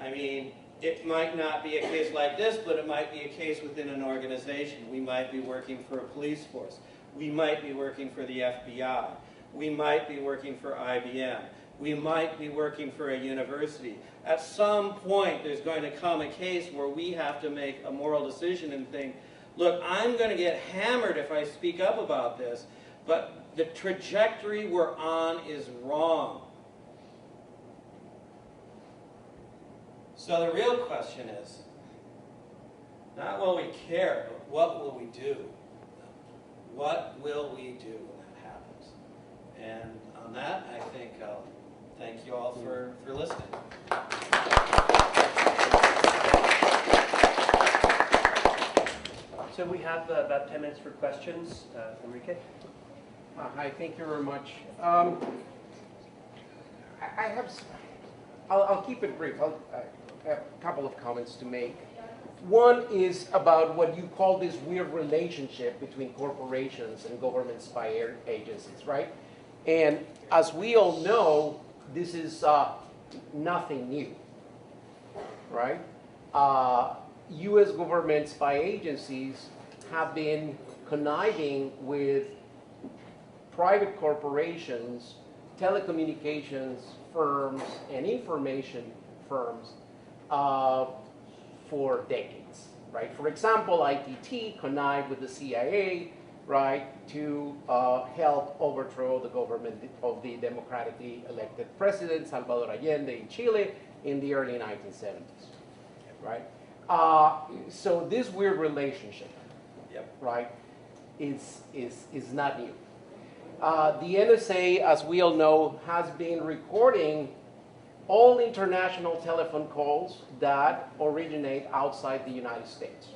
I mean, it might not be a case like this, but it might be a case within an organization. We might be working for a police force. We might be working for the FBI. We might be working for IBM. We might be working for a university. At some point, there's going to come a case where we have to make a moral decision and think, look, I'm going to get hammered if I speak up about this, but the trajectory we're on is wrong. So the real question is, not will we care, but what will we do? What will we do when that happens? And on that, I think I'll thank you all for listening. So we have about 10 minutes for questions. Enrique? Hi, thank you very much. I'll keep it brief. I have a couple of comments to make. One is about what you call this weird relationship between corporations and government spy agencies, right? And as we all know, this is nothing new, right? U.S. government spy agencies have been conniving with private corporations, telecommunications firms, and information firms for decades, right? For example, ITT connived with the CIA, right, to help overthrow the government of the democratically elected president, Salvador Allende in Chile in the early 1970s, right? So this weird relationship, right, is not new. The NSA, as we all know, has been recording all international telephone calls that originate outside the United States,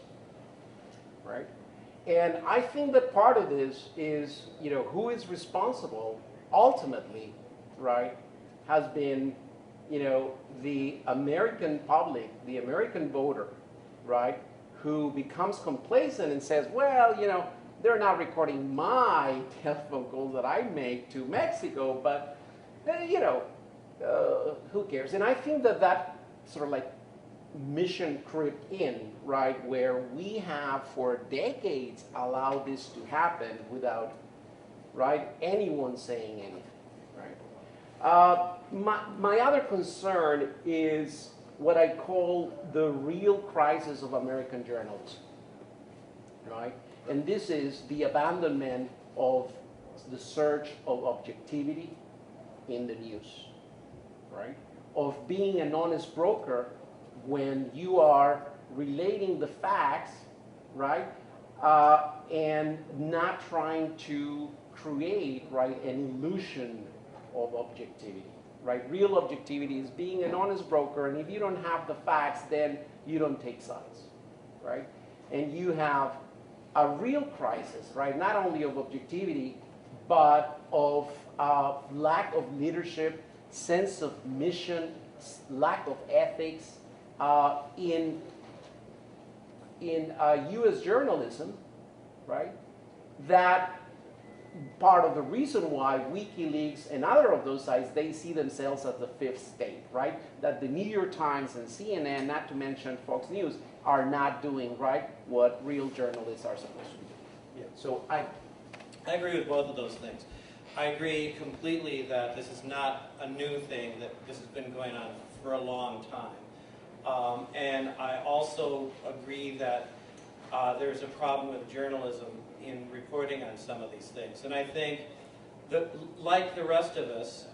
right? And I think that part of this is, who is responsible ultimately, right, has been, the American public, the American voter, right, who becomes complacent and says, well, they're not recording my telephone calls that I make to Mexico, but, who cares? And I think that sort of like mission crept in, right, where we have for decades allowed this to happen without, right, anyone saying anything, right? My other concern is what I call the real crisis of American journalism, right? And this is the abandonment of the search of objectivity in the news, right? Of being an honest broker when you are relating the facts, right? And not trying to create, right, an illusion of objectivity, right? Real objectivity is being an honest broker, and if you don't have the facts, then you don't take sides, right? And you have a real crisis, right? Not only of objectivity, but of lack of leadership, sense of mission, lack of ethics in U.S. journalism, right? That part of the reason why WikiLeaks and other of those sites, they see themselves as the fifth state, right? That the New York Times and CNN, not to mention Fox News, are not doing, right, what real journalists are supposed to do. Yeah. So I agree with both of those things. I agree completely that this is not a new thing, that this has been going on for a long time. And I also agree that there's a problem with journalism in reporting on some of these things. And I think that, like the rest of us,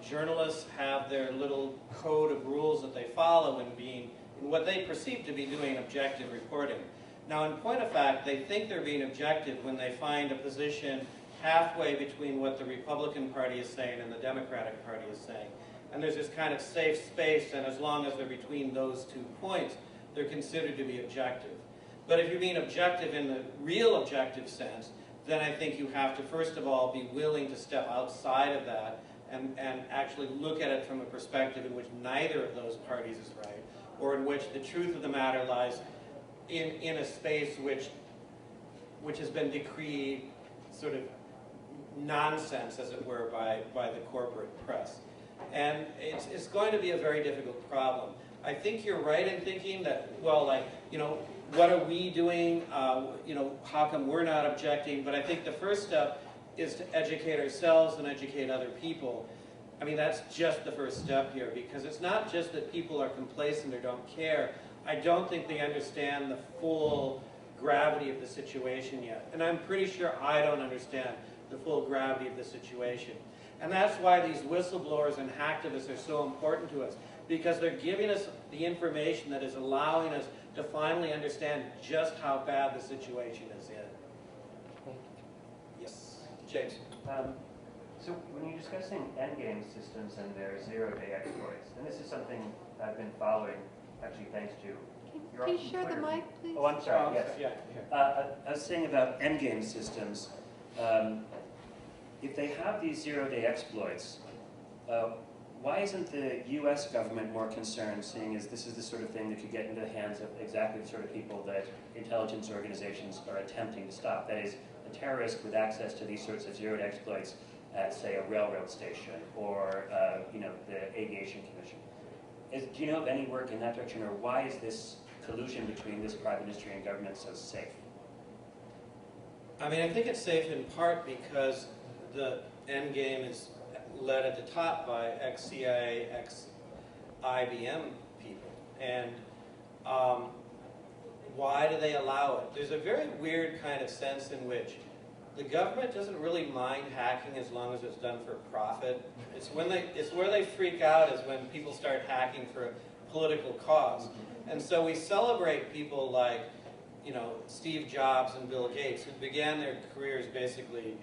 journalists have their little code of rules that they follow in what they perceive to be doing objective reporting. Now, in point of fact, they think they're being objective when they find a position halfway between what the Republican Party is saying and the Democratic Party is saying. And there's this kind of safe space, and as long as they're between those 2 points, they're considered to be objective. But if you're being objective in the real objective sense, then I think you have to, first of all, be willing to step outside of that and actually look at it from a perspective in which neither of those parties is right, or in which the truth of the matter lies in a space which has been decreed sort of nonsense, as it were, by the corporate press. And it's going to be a very difficult problem. I think you're right in thinking that, well, like, you know, what are we doing? You know, how come we're not objecting? But I think the first step is to educate ourselves and educate other people. I mean, that's just the first step here, because it's not just that people are complacent or don't care. I don't think they understand the full gravity of the situation yet. And I'm pretty sure I don't understand the full gravity of the situation. And that's why these whistleblowers and hacktivists are so important to us, because they're giving us the information that is allowing us to finally understand just how bad the situation is in. Yes, James. So when you're discussing endgame systems and their zero-day exploits, and this is something I've been following, actually thanks to your Can you share the mic, please? Oh, I'm sorry, yes. Yeah. I was saying about endgame systems, if they have these zero-day exploits, why isn't the US government more concerned, seeing as this is the sort of thing that could get into the hands of exactly the sort of people that intelligence organizations are attempting to stop? That is, a terrorist with access to these sorts of zero-day exploits at, say, a railroad station or, you know, the Aviation Commission. Do you know of any work in that direction, or why is this collusion between this private industry and government so safe? I mean, I think it's safe in part because the end game is led at the top by ex-CIA, ex-IBM people. And why do they allow it? There's a very weird kind of sense in which the government doesn't really mind hacking as long as it's done for profit. It's where they freak out is when people start hacking for a political cause. And so we celebrate people like, you know, Steve Jobs and Bill Gates, who began their careers basically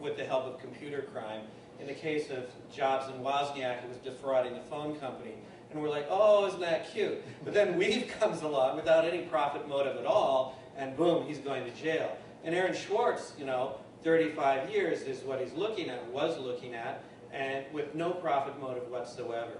with the help of computer crime. In the case of Jobs and Wozniak, it was defrauding the phone company. And we're like, oh, isn't that cute? But then Weave comes along without any profit motive at all, and boom, he's going to jail. And Aaron Schwartz, you know, 35 years is what he's looking at, was looking at, and with no profit motive whatsoever.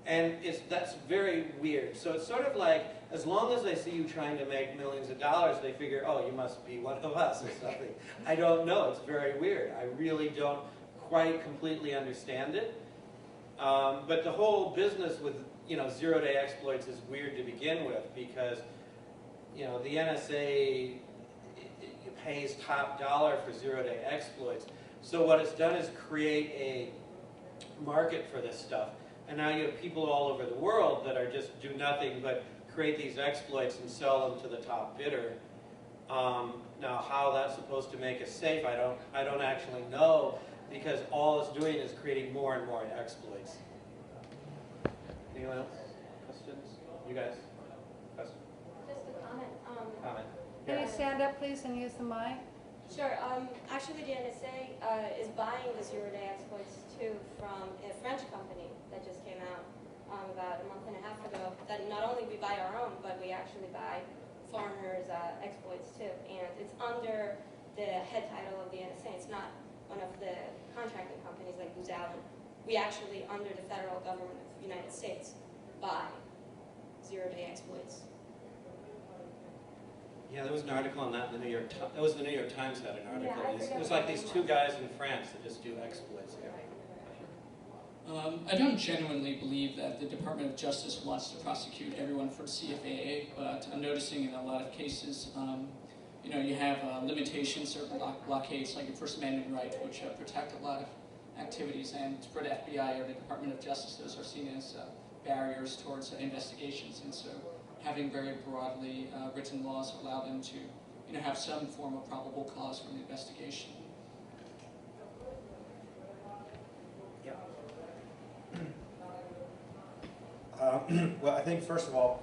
And that's very weird. So it's sort of like, as long as they see you trying to make millions of dollars, they figure, oh, you must be one of us or something. I don't know. It's very weird. I really don't quite completely understand it. But the whole business with, you know, zero-day exploits is weird to begin with, because, you know, the NSA pays top dollar for zero-day exploits. So what it's done is create a market for this stuff. And now you have people all over the world that are just do nothing but create these exploits and sell them to the top bidder. Now how that's supposed to make us safe, I don't actually know, because all it's doing is creating more and more exploits. Anyone else? Questions? You guys? Questions? Just a comment. Comment. Can you stand up, please, and use the mic? Sure. Actually, the NSA is buying the zero-day exploits too from a French company that just came out about a month and a half ago. That not only we buy our own, but we actually buy foreigners' exploits too. And it's under the head title of the NSA. It's not one of the contracting companies like Booz Allen. We actually, under the federal government of the United States, buy zero-day exploits. Yeah, there was an article on that in the New York Times. It was the New York Times had an article. Yeah, It was like these two guys in France that just do exploits here. I don't genuinely believe that the Department of Justice wants to prosecute everyone for CFAA, but I'm noticing in a lot of cases, you know, you have limitations, certain blockades, like your First Amendment right, which protect a lot of activities, and for the FBI or the Department of Justice, those are seen as barriers towards investigations, and so having very broadly written laws allow them to, you know, have some form of probable cause for the investigation. Well, I think first of all,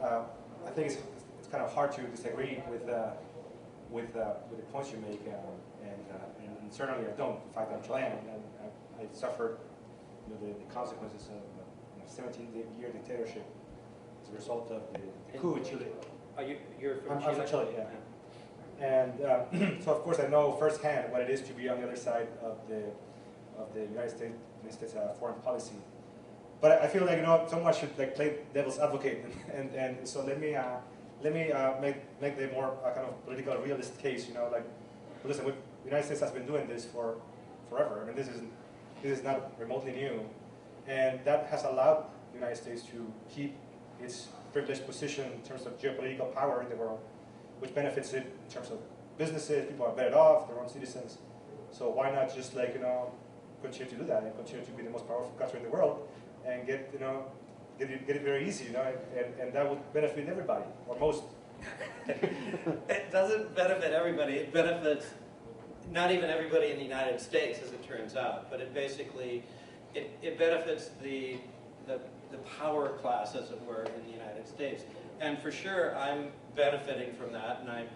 I think it's kind of hard to disagree with the points you make, and certainly I don't. In fact, I'm Chilean, and I suffered, you know, the consequences of 17-year dictatorship as a result of the coup in Chile. You're from Chile? I'm from Chile, yeah. And so of course I know firsthand what it is to be on the other side of the United States foreign policy. But I feel like, you know, someone should like play devil's advocate, and so let me make the more kind of political realist case. You know, like, listen, the United States has been doing this for forever. I mean, this is not remotely new, and that has allowed the United States to keep its privileged position in terms of geopolitical power in the world, which benefits it in terms of businesses. People are better off, their own citizens. So why not just like, continue to do that and continue to be the most powerful country in the world and get it very easy, and that would benefit everybody, or most. It doesn't benefit everybody. It benefits not even everybody in the United States, as it turns out, but it basically, it benefits the power class, as it were, in the United States. And for sure, I'm benefiting from that, and I'm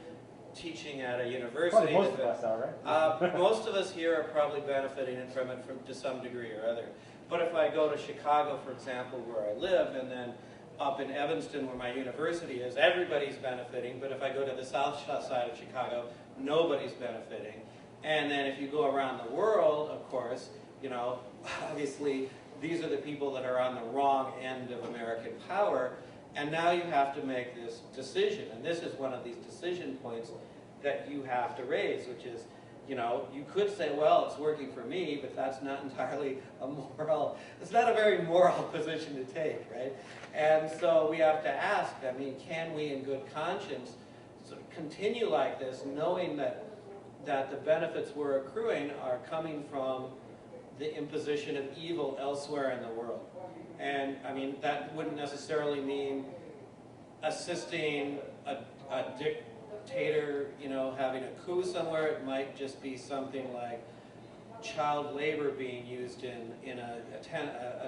teaching at a university. Probably most of us are, right? Most of us here are probably benefiting from it to some degree or other. But if I go to Chicago, for example, where I live, and then up in Evanston, where my university is, everybody's benefiting. But if I go to the south side of Chicago, nobody's benefiting. And then if you go around the world, of course, obviously, these are the people that are on the wrong end of American power. And now you have to make this decision. And this is one of these decision points that you have to raise, which is, you could say, well, it's working for me, but that's not entirely it's not a very moral position to take, right? And so we have to ask, can we in good conscience sort of continue like this, knowing that the benefits we're accruing are coming from the imposition of evil elsewhere in the world? And that wouldn't necessarily mean assisting a dictator, having a coup somewhere. It might just be something like child labor being used in a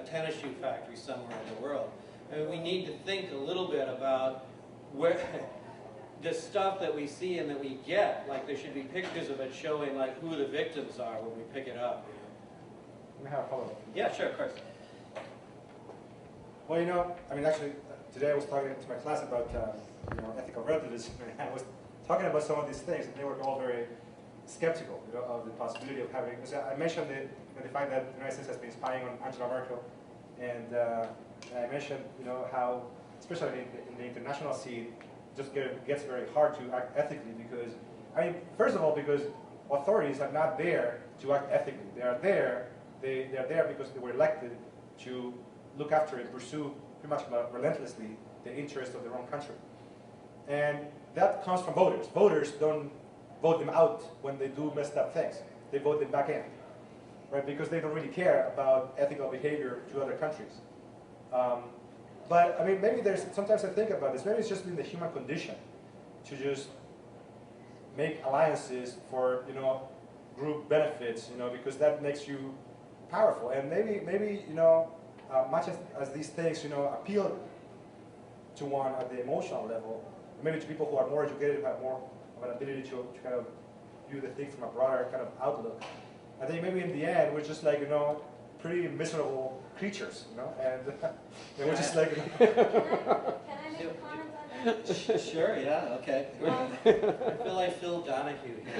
tennis shoe factory somewhere in the world. We need to think a little bit about where the stuff that we see and that we get. Like, there should be pictures of it showing like who the victims are when we pick it up. We have a follow-up. Yeah, sure, of course. Well, actually, today I was talking to my class about, ethical relativism, and I was talking about some of these things, and they were all very skeptical, of the possibility of having, because I mentioned the fact that the United States has been spying on Angela Merkel, and I mentioned, how, especially in the international scene, just gets very hard to act ethically because, first of all, because authorities are not there to act ethically. They are there because they were elected to look after and pursue pretty much relentlessly the interests of their own country. And that comes from voters. Voters don't vote them out when they do messed up things. They vote them back in, right? Because they don't really care about ethical behavior to other countries. But maybe sometimes I think about this, maybe it's just in the human condition to just make alliances for, group benefits, because that makes you powerful. And maybe much as these things, appeal to one at the emotional level, maybe to people who are more educated, have more of an ability to kind of view the thing from a broader kind of outlook. I think maybe in the end, we're just like, pretty miserable creatures, and we're just like. Can I make a comment on that? Sure, yeah, okay. I feel like Phil Donahue here.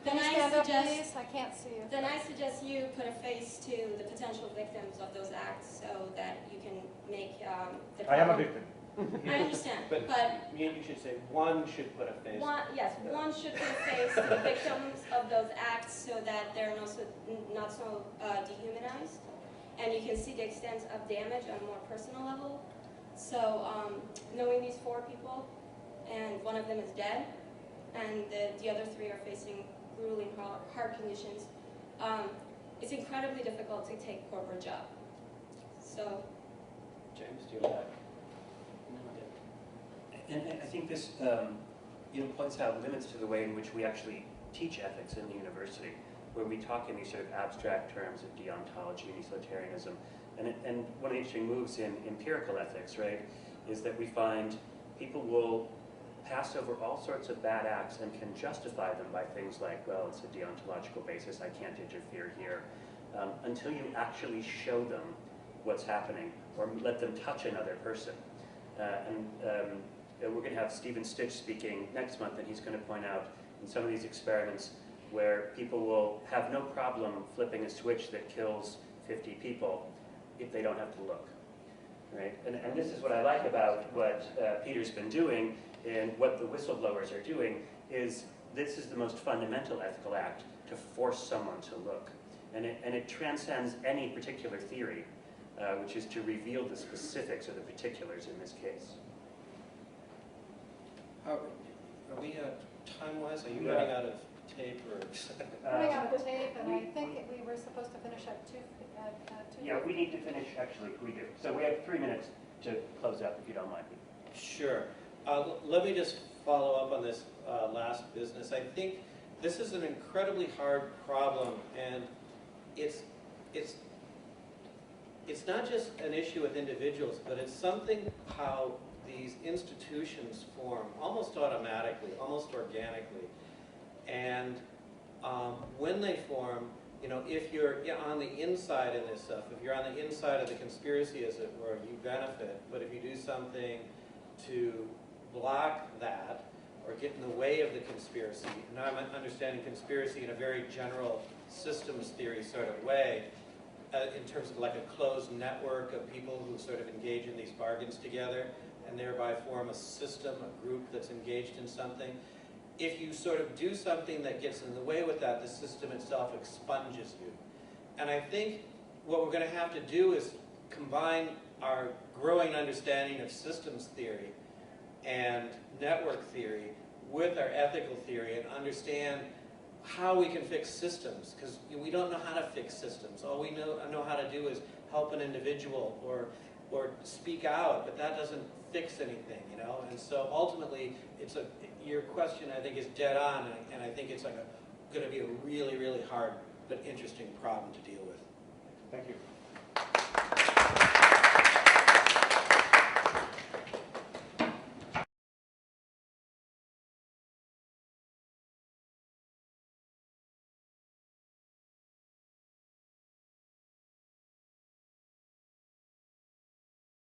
Then Stand I up, suggest. please. I can't see you. Then I suggest you put a face to the potential victims of those acts, so that you can make the. I am a victim. I understand, but You should say one should put a face. one should put a face to the victims of those acts, so that they're not so dehumanized, and you can see the extent of damage on a more personal level. So knowing these 4 people, and one of them is dead, and the other 3 are facing grueling hard conditions, it's incredibly difficult to take a corporate job. So, James, do you have that? And I think this points out limits to the way in which we actually teach ethics in the university, where we talk in these sort of abstract terms of deontology and utilitarianism. And one of the interesting moves in empirical ethics, right, is that we find people will pass over all sorts of bad acts and can justify them by things like, well, it's a deontological basis, I can't interfere here, until you actually show them what's happening or let them touch another person. We're going to have Stephen Stitch speaking next month, and he's going to point out in some of these experiments where people will have no problem flipping a switch that kills 50 people if they don't have to look, right? And this is what I like about what Peter's been doing and what the whistleblowers are doing is this is the most fundamental ethical act, to force someone to look. And it transcends any particular theory. which is to reveal the specifics or the particulars in this case. Are we time-wise? Are you running out of tape or? Running out of tape, and I think we were supposed to finish at 2. Yeah, we need to finish, actually, we do. So we have 3 minutes to close up, if you don't mind. Sure. Let me just follow up on this last business. I think this is an incredibly hard problem, and it's not just an issue with individuals, but it's something how these institutions form almost automatically, almost organically. And when they form, you know, if you're on the inside in this stuff, if you're on the inside of the conspiracy, as it were, you benefit. But if you do something to block that or get in the way of the conspiracy, and I'm understanding conspiracy in a very general systems theory sort of way, in terms of like a closed network of people who sort of engage in these bargains together and thereby form a system, a group that's engaged in something. If you sort of do something that gets in the way with that, the system itself expunges you. And I think what we're going to have to do is combine our growing understanding of systems theory and network theory with our ethical theory and understand how we can fix systems, because we don't know how to fix systems. All we know how to do is help an individual or speak out, but that doesn't fix anything, you know. And so ultimately, your question, I think, is dead on, and I think it's like going to be a really, really hard but interesting problem to deal with. Thank you.